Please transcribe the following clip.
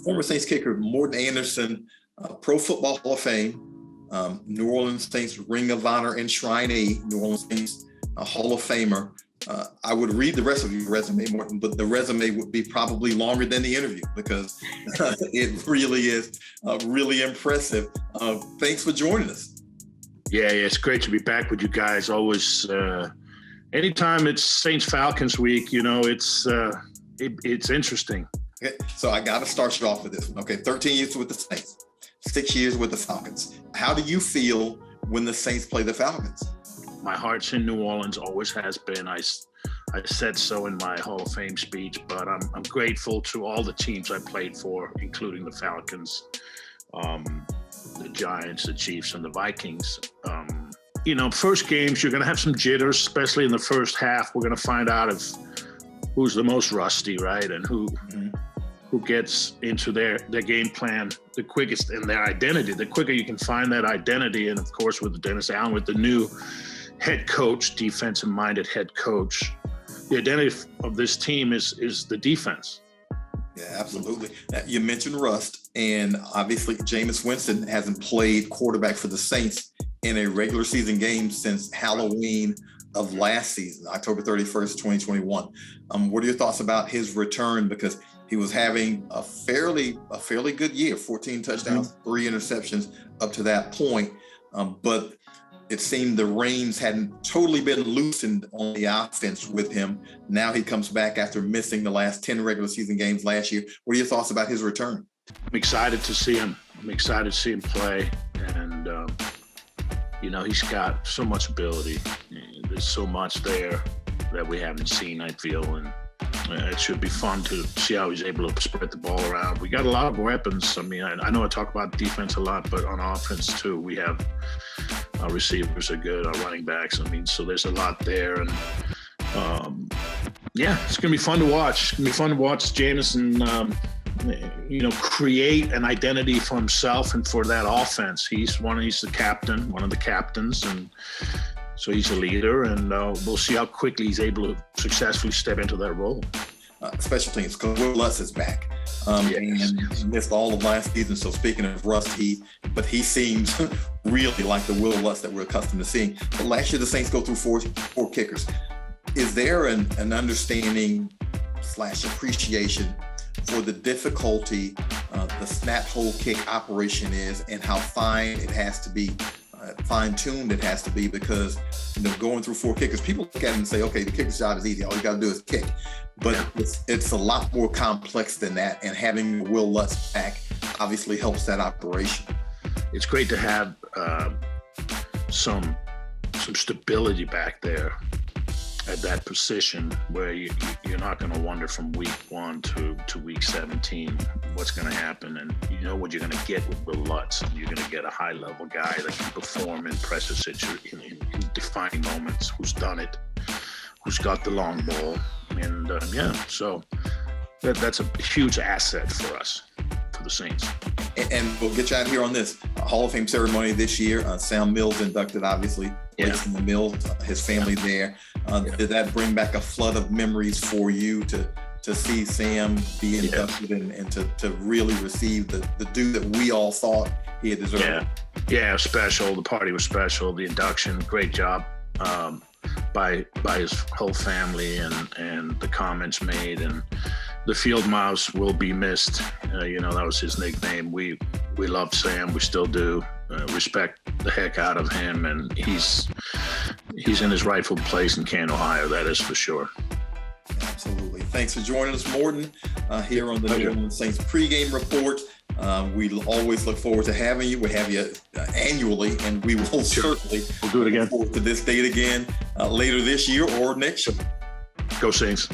former Saints kicker Morten Andersen, Pro Football Hall of Fame, New Orleans Saints Ring of Honor enshrinee, New Orleans Saints Hall of Famer. I would read the rest of your resume, Morten, but the resume would be probably longer than the interview because it really is really impressive. Thanks for joining us. Yeah, it's great to be back with you guys. Always, anytime it's Saints Falcons week, it's interesting. Okay, so I got to start you off with this one. Okay, 13 years with the Saints, 6 years with the Falcons. How do you feel when the Saints play the Falcons? My heart's in New Orleans, always has been. I said so in my Hall of Fame speech, but I'm grateful to all the teams I played for, including the Falcons, the Giants, the Chiefs, and the Vikings. First games, you're going to have some jitters, especially in the first half. We're going to find out who's the most rusty, right? And who gets into their game plan the quickest and their identity. The quicker you can find that identity, and of course with Dennis Allen, with the new head coach, defensive-minded head coach, the identity of this team is the defense. Yeah, absolutely. Now, you mentioned rust, and obviously Jameis Winston hasn't played quarterback for the Saints in a regular season game since Halloween of last season, October 31st, 2021. What are your thoughts about his return? Because he was having a fairly good year, 14 touchdowns, 3 interceptions up to that point. But it seemed the reins hadn't totally been loosened on the offense with him. Now he comes back after missing the last 10 regular season games last year. What are your thoughts about his return? I'm excited to see him. I'm excited to see him play. And, he's got so much ability. There's so much there that we haven't seen, I feel. And it should be fun to see how he's able to spread the ball around. We got a lot of weapons. I mean, I know I talk about defense a lot, but on offense too, we have our receivers are good, our running backs. I mean, so there's a lot there. And it's going to be fun to watch. It's going to be fun to watch Jameis create an identity for himself and for that offense. He's the captain, one of the captains, and so he's a leader, and we'll see how quickly he's able to successfully step into that role. Special teams, because Lutz is back. And he missed all of last season. So speaking of rust, he seems really like the Will Lutz that we're accustomed to seeing. But last year, the Saints go through four kickers. Is there an understanding / appreciation for the difficulty the snap hole kick operation is, and how fine it has to be? Fine-tuned it has to be, because going through 4 kickers, people look at it and say, okay, the kicker's job is easy, all you got to do is kick, but it's a lot more complex than that, and having Will Lutz back obviously helps that operation. It's great to have some stability back there at that position, where you're not going to wonder from week 1 to week 17 what's going to happen, and you know what you're going to get with Will Lutz. You're going to get a high-level guy that can perform in pressure situations, in defining moments, who's done it, who's got the long ball, and so that's a huge asset for us, for the Saints. And we'll get you out here on this Hall of Fame ceremony this year. Sam Mills inducted, obviously, placed in the Mills, his family there. Did that bring back a flood of memories for you to see Sam be inducted and to really receive the due that we all thought he had deserved? Yeah, special. The party was special. The induction, great job by his whole family, and the comments made, and the field mouse will be missed. That was his nickname. We loved Sam. We still do. Respect the heck out of him, and he's in his rightful place in Canton, Ohio. That is for sure. Absolutely. Thanks for joining us, Morten, here on the New Orleans Saints pregame report. We always look forward to having you. We have you annually, and we will certainly do it again. Look forward to this date again later this year or next year. Go Saints.